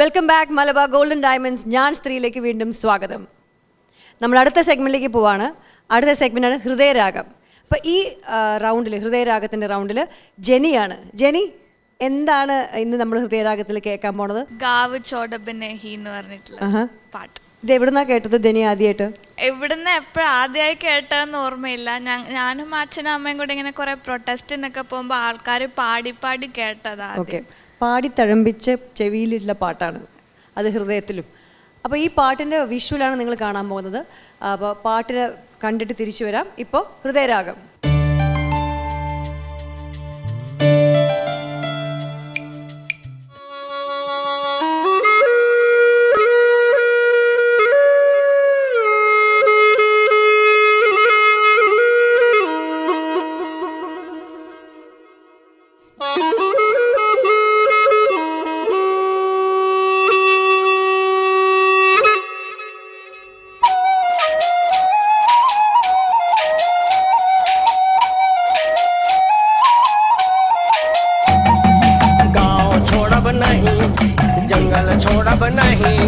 Welcome back Malabar golden diamonds. ഞാൻ സ്ത്രീയിലേക്ക് വീണ്ടും സ്വാഗതം. നമ്മൾ അടുത്ത സെഗ്മെൻറ്റിലേക്ക് പോവാണ്. അടുത്ത സെഗ്മെൻറ്റാണ് ഹൃദയരാഗം. അപ്പോൾ ഈ റൗണ്ടിൽ, ഹൃദയരാഗത്തിൻ്റെ റൗണ്ടിൽ ജെനിയാണ്. ജെനി, എന്താണ് ഇന്ന് നമ്മൾ ഹൃദയരാഗത്തിൽ കേൾക്കാൻ പോണത്? ഗാവ് ചോടബനഹി എന്ന് പറഞ്ഞിട്ടുള്ള പാട്ട്. ഇത് എവിടുന്നാ കേട്ടത് ജെനി ആദ്യമായിട്ട്? എവിടുന്ന് എപ്പോഴും ആദ്യമായി കേട്ടതെന്ന് ഓർമ്മയില്ല. ഞാനും അച്ഛനും അമ്മയും കൂടെ ഇങ്ങനെ കുറെ പ്രൊട്ടസ്റ്റിനൊക്കെ പോകുമ്പോൾ ആൾക്കാർ പാടി പാടി കേട്ടതാ. ഓക്കെ, പാടി തഴമ്പിച്ച് ചെവിയിലുള്ള പാട്ടാണ് അത്, ഹൃദയത്തിലും. അപ്പോൾ ഈ പാട്ടിൻ്റെ വിഷ്വലാണ് നിങ്ങൾ കാണാൻ പോകുന്നത്. അപ്പോൾ പാട്ടിനെ കണ്ടിട്ട് തിരിച്ചു വരാം. ഇപ്പോൾ ഹൃദയരാഗം. जंगल छोड़ब नहीं,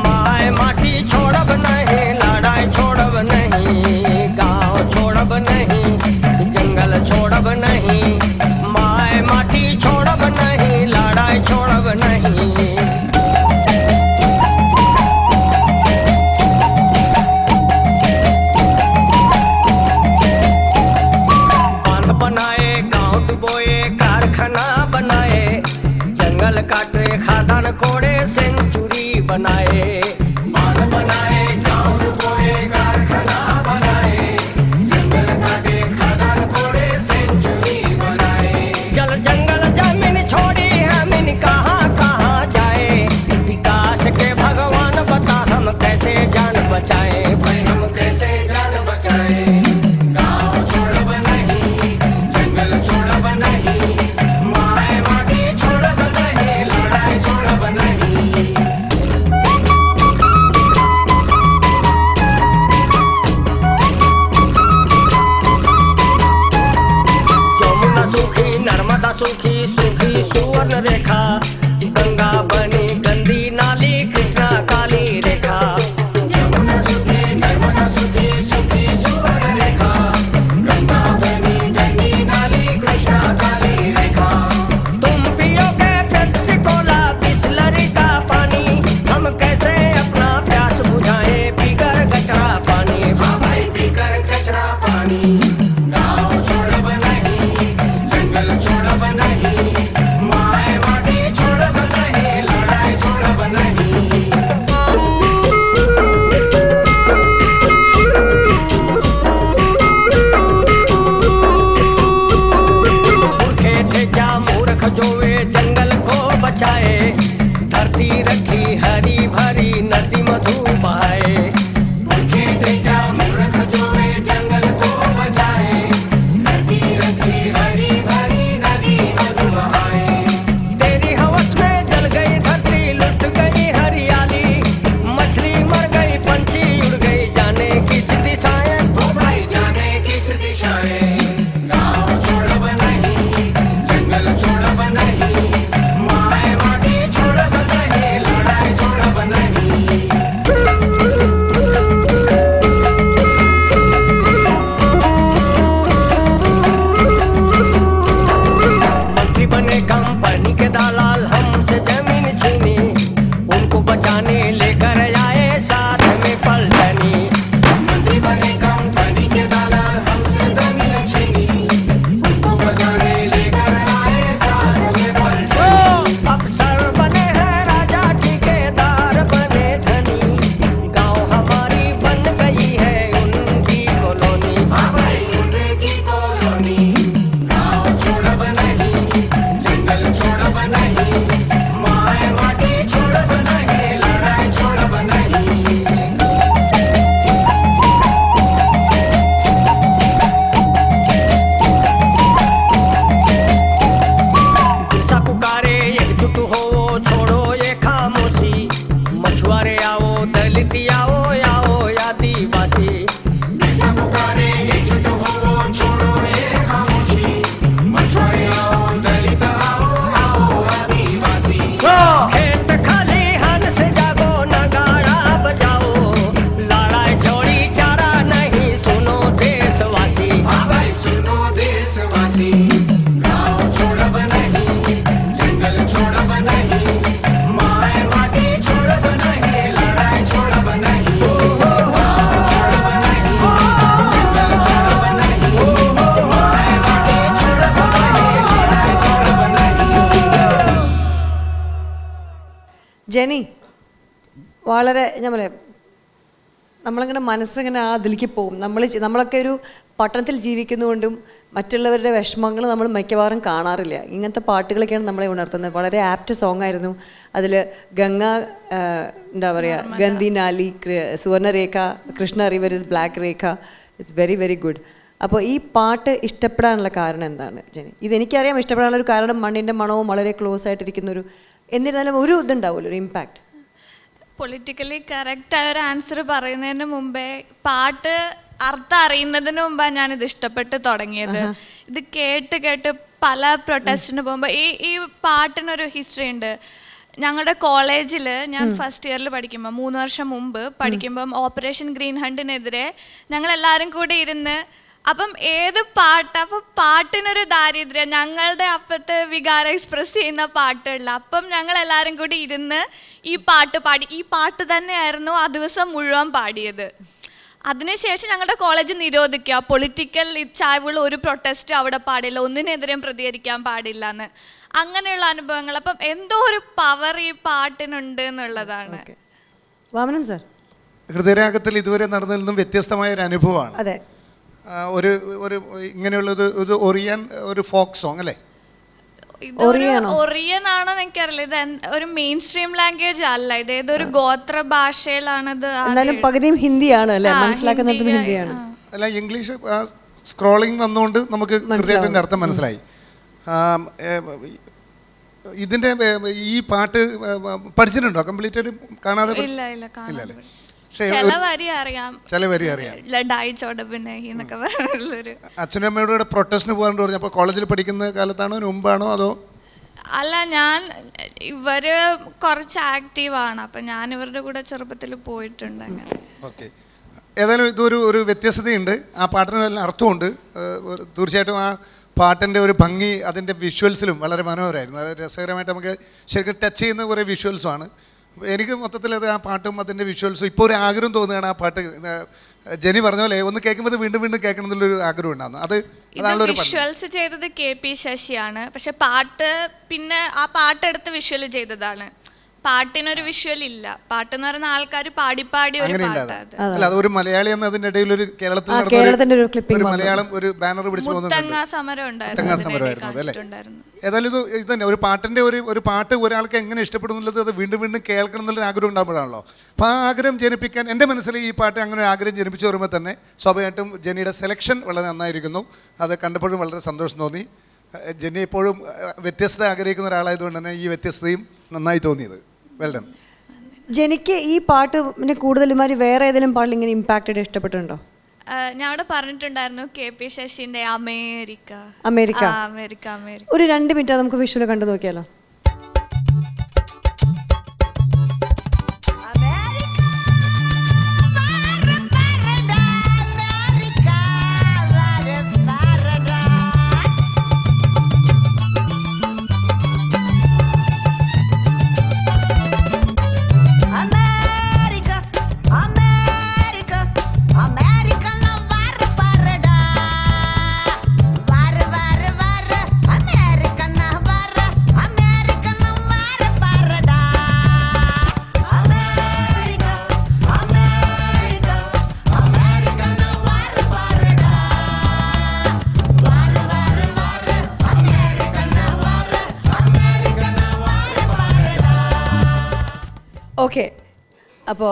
माय माटी छोड़ब नहीं, लड़ाई छोड़ब नहीं, गाँव छोड़ब नहीं, जंगल छोड़ब नहीं, माय माटी छोड़ब नहीं, लड़ाई छोड़ब नहीं। बांध बनाए, गाँव डुबोए, कारखाना बनाए, जंगल काटे, खादान कोड़े, सेंचुरी बनाए, बांध बनाए, गाँव डुबोए, कारखाना बनाए, जंगल काटे, खादान कोड़े, सेंचुरी बनाए। जल जंगल जमीन छोड़ी हमीन कहाँ कहाँ जाए, विकास के भगवान बता हम कैसे जान बचाए, भाई हम कैसे जान बचाए। गाँव छोड़ब नहीं, जंगल छोड़ब नहीं, माय माटी छोड़ब नहीं, लड़ाई छोड़ब नहीं। यमुना सूखी, नर्मदा सूखी, सूखी सुवर्ण रेखा, गंगा बनी गंदी नाली, कृष्णा काली रेखा। यमुना सूखी, नर्मदा सूखी, सूखी सुवर्ण रेखा, गंगा बनी गंदी नाली, कृष्णा काली रेखा। तुम पियोगे पेप्सी कोला, बिसलरी का पानी, हम कैसे अपना प्यास बुझाए, पीकर कचरा पानी, हाँ भाई पीकर कचरा पानी। गाँव छोड़ब नहीं, जंगल छोड़ब नहीं, माय माटी छोड़ब नहीं, लड़ाई छोड़ब नहीं। मूर्खे थे क्या मूर्ख जो वे जंगल को बचाए, धरती रखी हरी भरी, नदी मधु बहाए। मूर्खे थे क्या मूर्ख जो वे जंगल को बचाए, धरती रखी हरी भरी, नदी मधु बहाए। तेरी हवस में जल गई धरती, लुट गई हरियाली, मछली मर गई, पंछी उड़ गई, जाने किस दिशाएं, ओ भाई जाने किस दिशाएं। गाँव छोड़ब नहीं, जंगल छोड़ब नहीं, माय माटी छोड़ब नहीं, ജെനി, വളരെ ഞാൻ പറയാം, നമ്മളിങ്ങനെ മനസ്സിങ്ങനെ അതിലേക്ക് പോകും. നമ്മളൊക്കെ ഒരു പട്ടണത്തിൽ ജീവിക്കുന്നതുകൊണ്ടും മറ്റുള്ളവരുടെ വിഷമങ്ങൾ നമ്മൾ മിക്കവാറും കാണാറില്ല. ഇങ്ങനത്തെ പാട്ടുകളൊക്കെയാണ് നമ്മളെ ഉണർത്തുന്നത്. വളരെ ആപ്റ്റ് സോങ് ആയിരുന്നു. അതിൽ ഗംഗ, എന്താ പറയുക, ഗന്ധി നാലി, Suvarnarekha, Krishna river is black രേഖ. It's very very good. അപ്പോൾ ഈ പാട്ട് ഇഷ്ടപ്പെടാനുള്ള കാരണം എന്താണ് ജെനി? ഇതെനിക്കറിയാം ഇഷ്ടപ്പെടാനുള്ള ഒരു കാരണം മണ്ണിൻ്റെ മണവും വളരെ ക്ലോസ് ആയിട്ടിരിക്കുന്നൊരു, എന്നിരുന്നാലും ഒരു ഇതുണ്ടാവുമല്ലോ, ഒരു ഇമ്പാക്റ്റ്. പൊളിറ്റിക്കലി കറക്റ്റായ ഒരു ആൻസർ പറയുന്നതിന് മുമ്പേ പാട്ട് അർത്ഥം അറിയുന്നതിന് മുമ്പാണ് ഞാനിത് ഇഷ്ടപ്പെട്ട് തുടങ്ങിയത്. ഇത് കേട്ട് കേട്ട് പല പ്രൊട്ടസ്റ്റിന് പോകുമ്പോൾ ഈ പാട്ടിനൊരു ഹിസ്റ്ററി ഉണ്ട്. ഞങ്ങളുടെ കോളേജിൽ ഞാൻ ഫസ്റ്റ് ഇയറിൽ പഠിക്കുമ്പോൾ 3 വർഷം മുമ്പ് പഠിക്കുമ്പം ഓപ്പറേഷൻ ഗ്രീൻ ഹണ്ടിനെതിരെ ഞങ്ങളെല്ലാവരും കൂടി ഇരുന്ന്, അപ്പം ഏത് പാട്ട്, അപ്പം പാട്ടിനൊരു ദാരിദ്ര്യം, ഞങ്ങളുടെ അപ്പത്തെ വികാരം എക്സ്പ്രസ് ചെയ്യുന്ന പാട്ടുകളില്ല. അപ്പം ഞങ്ങളെല്ലാവരും കൂടി ഇരുന്ന് ഈ പാട്ട് പാടി. ഈ പാട്ട് തന്നെയായിരുന്നു ആ ദിവസം മുഴുവൻ പാടിയത്. അതിനുശേഷം ഞങ്ങളുടെ കോളേജ് നിരോധിക്കുക, പൊളിറ്റിക്കൽ ചായ്വുള്ള ഒരു പ്രൊട്ടസ്റ്റ് അവിടെ പാടില്ല, ഒന്നിനെതിരെയും പ്രതികരിക്കാൻ പാടില്ല എന്ന്, അങ്ങനെയുള്ള അനുഭവങ്ങൾ. അപ്പം എന്തോ ഒരു പവർ ഈ പാട്ടിനുണ്ട് എന്നുള്ളതാണ്. വാമനൻ സാർ, ഹൃദയരാഗത്തിൽ ഇതുവരെ നടന്നതിൽ നിന്നും വ്യത്യസ്തമായ ഒരു അനുഭവമാണ്. അതെ, ഒരു ഇങ്ങനെയുള്ളത് ഒരു ഒറിയൻ, ഒരു ഫോക്ക് സോങ് അല്ലേ? ഒറിയൻ ആണെന്ന് എനിക്കറിയില്ല. ഇത് ഒരു മെയിൻ സ്ട്രീം ലാംഗ്വേജ് അല്ല, ഇത് ഏതൊരു ഗോത്ര ഭാഷയിലാണിത്. പകുതിയും ഹിന്ദിയാണ് അല്ലേ, മനസ്സിലാക്കുന്നത് ഹിന്ദിയാണ്. അല്ല, ഇംഗ്ലീഷ് സ്ക്രോളിംഗ് വന്നുകൊണ്ട് നമുക്ക് കൃത്യമായിട്ട് അർത്ഥം മനസ്സിലായി. ഇതിന്റെ ഈ പാട്ട് പഠിച്ചിട്ടുണ്ടോ? കംപ്ലീറ്റ് ഒരു കാണാതെ? ഇല്ല. ചില വരി അറിയാം. അച്ഛനും അമ്മയോട് പ്രൊട്ടസ്റ്റിന് പോകാൻ പറഞ്ഞു. അപ്പോൾ കോളേജിൽ പഠിക്കുന്ന കാലത്താണോ മുമ്പാണോ അതോ? അല്ല, ഇവര് കുറച്ച് ആക്റ്റീവാണ്, അപ്പം ഞാൻ ഇവരുടെ കൂടെ ചെറുപ്പത്തിൽ പോയിട്ടുണ്ട്. അങ്ങനെ. ഓക്കെ, ഏതായാലും ഇതൊരു വ്യത്യസ്തതയുണ്ട്. ആ പാട്ടിന് നല്ല അർത്ഥമുണ്ട്. തീർച്ചയായിട്ടും ആ പാട്ടിൻ്റെ ഒരു ഭംഗി അതിൻ്റെ വിഷ്വൽസിലും വളരെ മനോഹരമായിരുന്നു. വളരെ രസകരമായിട്ട് നമുക്ക് ശരിക്കും ടച്ച് ചെയ്യുന്ന കുറേ വിഷ്വൽസുമാണ്. എനിക്ക് മൊത്തത്തിൽ അത് ആ പാട്ടും അതിൻ്റെ വിഷ്വൽസും ഇപ്പോൾ ഒരു ആഗ്രഹം തോന്നുകയാണ്. ആ പാട്ട് ജെനി പറഞ്ഞ പോലെ ഒന്ന് കേൾക്കുമ്പോൾ വീണ്ടും വീണ്ടും കേൾക്കണം എന്നുള്ളൊരു ആഗ്രഹം ഉണ്ടാകുന്നു. അത് വിഷ്വൽസ് ചെയ്തത് KP ശശിയാണ്. പക്ഷെ പാട്ട് പിന്നെ ആ പാട്ടെടുത്ത് വിഷ്വൽ ചെയ്തതാണ്. പാട്ടിനൊരു വിഷ്വൽ ഇല്ല. പാട്ടെന്ന് പറയുന്ന ആൾക്കാർ പാടി ഒരു പാട്ട്. അല്ല, അതൊരു മലയാളി എന്ന അതിൻ്റെ ഇടയിൽ ഒരു കേരളത്തിന്റെ ഒരു മലയാളം ഒരു ബാനർ പിടിച്ചു മുത്തങ്ങ സമരം ഉണ്ടായിരുന്നു. ഏതായാലും ഇത് തന്നെ ഒരു പാട്ടിൻ്റെ ഒരു പാട്ട് ഒരാൾക്ക് എങ്ങനെ ഇഷ്ടപ്പെടുന്നുള്ളത് അത് വീണ്ടും വീണ്ടും കേൾക്കണം എന്നുള്ളൊരു ആഗ്രഹം ഉണ്ടാകുമ്പോഴാണല്ലോ. അപ്പോൾ ആ ആഗ്രഹം ജനിപ്പിക്കാൻ എൻ്റെ മനസ്സിൽ ഈ പാട്ട് അങ്ങനെ ഒരു ആഗ്രഹം ജനിപ്പിച്ചു വരുമ്പോൾ തന്നെ സ്വാഭാവികമായിട്ടും ജെനിയുടെ സെലക്ഷൻ വളരെ നന്നായിരിക്കുന്നു. അത് കണ്ടപ്പോഴും വളരെ സന്തോഷം തോന്നി. ജെനി എപ്പോഴും വ്യത്യസ്തത ആഗ്രഹിക്കുന്ന ഒരാളായതുകൊണ്ട് തന്നെ ഈ വ്യത്യസ്തതയും നന്നായി തോന്നിയത്. Well done. ജെനിക്ക് ഈ പാട്ടിനെ കൂടുതലുമാതിരി വേറെ ഏതെങ്കിലും പാട്ടിൽ ഇങ്ങനെ ഇമ്പാക്റ്റഡ് ഇഷ്ടപ്പെട്ടിട്ടുണ്ടോ? ഞാൻ അവിടെ പറഞ്ഞിട്ടുണ്ടായിരുന്നു KP ശശിന്റെ അമേരിക്ക. ഒരു 2 മിനിറ്റ് നമുക്ക് വിഷ്വൽ കണ്ടു നോക്കിയാലോ? ഓക്കെ, അപ്പോൾ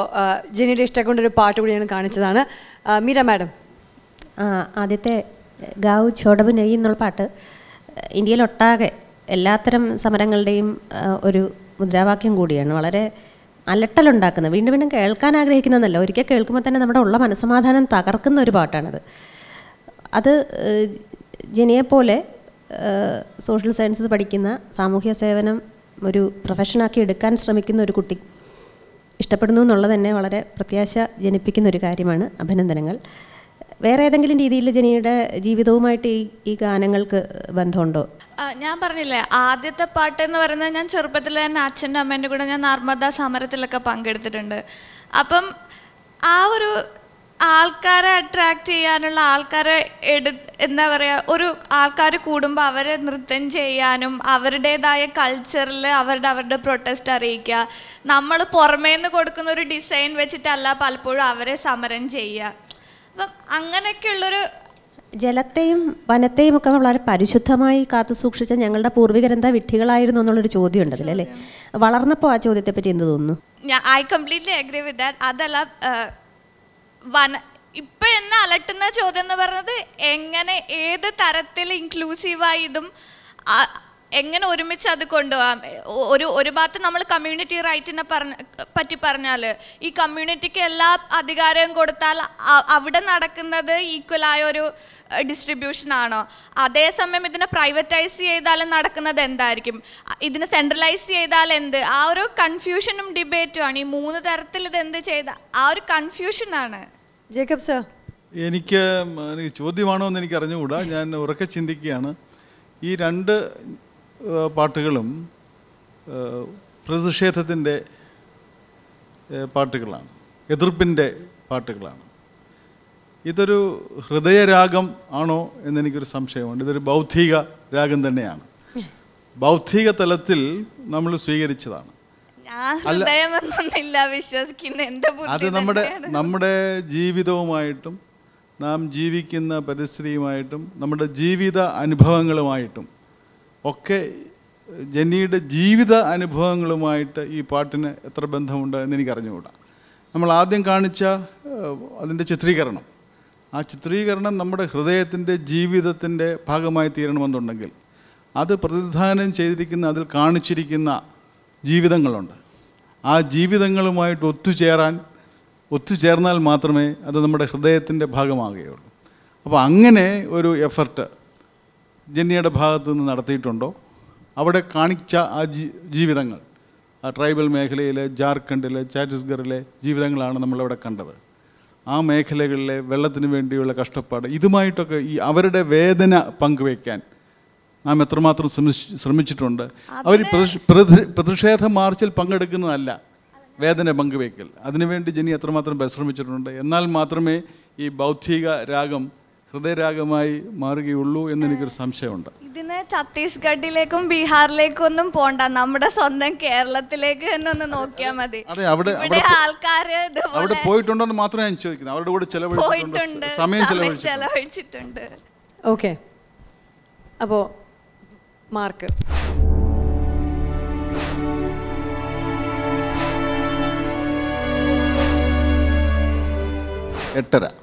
ജെനിയുടെ ഇഷ്ടം കൊണ്ടൊരു പാട്ട് കൂടി ഞാൻ കാണിച്ചതാണ്. മീര മാഡം, ആദ്യത്തെ ഗാവ് ചോടബ് നെയ് എന്നുള്ള പാട്ട് ഇന്ത്യയിലൊട്ടാകെ എല്ലാത്തരം സമരങ്ങളുടെയും ഒരു മുദ്രാവാക്യം കൂടിയാണ്. വളരെ അലട്ടലുണ്ടാക്കുന്ന, വീണ്ടും വീണ്ടും കേൾക്കാൻ ആഗ്രഹിക്കുന്നതല്ല, ഒരിക്കൽ കേൾക്കുമ്പോൾ തന്നെ നമ്മുടെ ഉള്ള മനസ്സമാധാനം തകർക്കുന്ന ഒരു പാട്ടാണത്. അത് ജെനിയെപ്പോലെ സോഷ്യൽ സയൻസസ് പഠിക്കുന്ന, സാമൂഹ്യ സേവനം ഒരു പ്രൊഫഷനാക്കി എടുക്കാൻ ശ്രമിക്കുന്ന ഒരു കുട്ടി ഇഷ്ടപ്പെടുന്നു എന്നുള്ളത് തന്നെ വളരെ പ്രത്യാശ ജനിപ്പിക്കുന്ന ഒരു കാര്യമാണ്. അഭിനന്ദനങ്ങൾ. വേറെ ഏതെങ്കിലും രീതിയിൽ ജെനിയുടെ ജീവിതവുമായിട്ട് ഈ ഗാനങ്ങൾക്ക് ബന്ധമുണ്ടോ? ഞാൻ പറഞ്ഞില്ലേ, ആദ്യത്തെ പാട്ട് എന്ന് പറയുന്നത് ഞാൻ ചെറുപ്പത്തിൽ തന്നെ അച്ഛൻ്റെ അമ്മേൻ്റെ കൂടെ ഞാൻ നർമ്മദ സമരത്തിലൊക്കെ പങ്കെടുത്തിട്ടുണ്ട്. അപ്പം ആൾക്കാരെ അട്രാക്ട് ചെയ്യാനുള്ള ആൾക്കാരെ എന്താ പറയുക, ഒരു ആൾക്കാർ കൂടുമ്പോൾ അവരെ നൃത്തം ചെയ്യാനും അവരുടേതായ കൾച്ചറിൽ അവരുടെ പ്രൊട്ടസ്റ്റ് അറിയിക്കുക. നമ്മൾ പുറമേന്ന് കൊടുക്കുന്ന ഒരു ഡിസൈൻ വെച്ചിട്ടല്ല പലപ്പോഴും അവരെ സമരം ചെയ്യുക. അപ്പം അങ്ങനെയൊക്കെയുള്ളൊരു ജലത്തെയും വനത്തെയും ഒക്കെ വളരെ പരിശുദ്ധമായി കാത്തു സൂക്ഷിച്ച ഞങ്ങളുടെ പൂർവികരെന്താ വിഡ്ഢികളായിരുന്നു എന്നുള്ളൊരു ചോദ്യം ഉണ്ട് അതിലല്ലേ. വളർന്നപ്പോൾ ആ ചോദ്യത്തെ പറ്റി എന്ത് തോന്നുന്നു? I completely agree with that. അതല്ല, ഇപ്പം എന്നെ അലട്ടുന്ന ചോദ്യം എന്ന് പറയുന്നത് എങ്ങനെ ഏത് തരത്തിൽ ഇൻക്ലൂസീവായി ഇതും എങ്ങനെ ഒരുമിച്ച് അത് കൊണ്ടുപോകാം. ഒരു ഭാഗത്ത് നമ്മൾ കമ്മ്യൂണിറ്റി റൈറ്റിനെ പറ്റി പറഞ്ഞാൽ ഈ കമ്മ്യൂണിറ്റിക്ക് എല്ലാ അധികാരവും കൊടുത്താൽ അവിടെ നടക്കുന്നത് ഈക്വലായ ഒരു ഡിസ്ട്രിബ്യൂഷൻ ആണോ? അതേസമയം ഇതിനെ പ്രൈവറ്റൈസ് ചെയ്താലും നടക്കുന്നത് എന്തായിരിക്കും? ഇതിനെ സെൻട്രലൈസ് ചെയ്താൽ എന്ത്? ആ ഒരു കൺഫ്യൂഷനും ഡിബേറ്റും ആണ്. ഈ 3 തരത്തിൽ ഇത് എന്ത് ചെയ്ത ആ ഒരു കൺഫ്യൂഷനാണ്. ജേക്കബ് സർ, എനിക്ക് ചോദ്യമാണോ എന്ന് എനിക്ക് അറിഞ്ഞുകൂടാ. ഞാൻ ഉറക്കെ ചിന്തിക്കുകയാണ്. ഈ 2 പാട്ടുകളും പ്രതിഷേധത്തിൻ്റെ പാട്ടുകളാണ്, എതിർപ്പിൻ്റെ പാട്ടുകളാണ്. ഇതൊരു ഹൃദയരാഗം ആണോ എന്നെനിക്കൊരു സംശയമുണ്ട്. ഇതൊരു ബൗദ്ധിക രാഗം തന്നെയാണ്. ബൗദ്ധിക തലത്തിൽ നമ്മൾ സ്വീകരിച്ചതാണ്. അത് നമ്മുടെ ജീവിതവുമായിട്ടും നാം ജീവിക്കുന്ന പരിസ്ഥിതിയുമായിട്ടും നമ്മുടെ ജീവിത അനുഭവങ്ങളുമായിട്ടും ഒക്കെ, ജെന്നിയുടെ ജീവിത അനുഭവങ്ങളുമായിട്ട് ഈ പാട്ടിന് എത്ര ബന്ധമുണ്ട് എന്നെനിക്ക് അറിഞ്ഞുകൂടാ. നമ്മൾ ആദ്യം കാണിച്ച അതിൻ്റെ ചിത്രീകരണം, ആ ചിത്രീകരണം നമ്മുടെ ഹൃദയത്തിൻ്റെ ജീവിതത്തിൻ്റെ ഭാഗമായി തീരണമെന്നുണ്ടെങ്കിൽ അത് പ്രതിനിധാനം ചെയ്തിരിക്കുന്ന, അതിൽ കാണിച്ചിരിക്കുന്ന ജീവിതങ്ങളുണ്ട്. ആ ജീവിതങ്ങളുമായിട്ട് ഒത്തുചേർന്നാൽ മാത്രമേ അത് നമ്മുടെ ഹൃദയത്തിൻ്റെ ഭാഗമാകുകയുള്ളൂ. അപ്പോൾ അങ്ങനെ ഒരു എഫർട്ട് ജെന്നിയുടെ ഭാഗത്തു നിന്ന് നടത്തിയിട്ടുണ്ടോ? അവിടെ കാണിച്ച ആ ജീവിതങ്ങൾ, ആ ട്രൈബൽ മേഖലയിലെ, ജാർഖണ്ഡിലെ, ഛത്തീസ്ഗഡിലെ ജീവിതങ്ങളാണ് നമ്മളവിടെ കണ്ടത്. ആ മേഖലകളിലെ വെള്ളത്തിന് വേണ്ടിയുള്ള കഷ്ടപ്പാട്, ഇതുമായിട്ടൊക്കെ ഈ അവരുടെ വേദന പങ്കുവയ്ക്കാൻ നാം എത്രമാത്രം ശ്രമിച്ചിട്ടുണ്ട്. അവർ പ്രതിഷേധ മാർച്ചിൽ പങ്കെടുക്കുന്നതല്ല വേദന പങ്കുവയ്ക്കൽ. അതിനുവേണ്ടി ജെന്നി എത്രമാത്രം പരിശ്രമിച്ചിട്ടുണ്ട്. എന്നാൽ മാത്രമേ ഈ ബൗദ്ധിക രാഗം ഹൃദയരാഗമായി മാറുകയുള്ളൂ എന്നെനിക്കൊരു സംശയമുണ്ട്. ഇതിന് ഛത്തീസ്ഗഡിലേക്കും ബീഹാറിലേക്കും ഒന്നും പോണ്ട, നമ്മുടെ സ്വന്തം കേരളത്തിലേക്ക് തന്നെ ഒന്ന് നോക്കിയാൽ മതി. അതെ, അവിടെ പോയിട്ടുണ്ടോ എന്ന് മാത്രമേ ഞാൻ ചോദിക്കുന്നത്. അവരുടെ കൂടെ ചെലവഴിച്ചിട്ടുണ്ട്, സമയം ചെലവഴിച്ചിട്ടുണ്ട്. ഓക്കെ, അപ്പോൾ മാർക്ക് 8.5.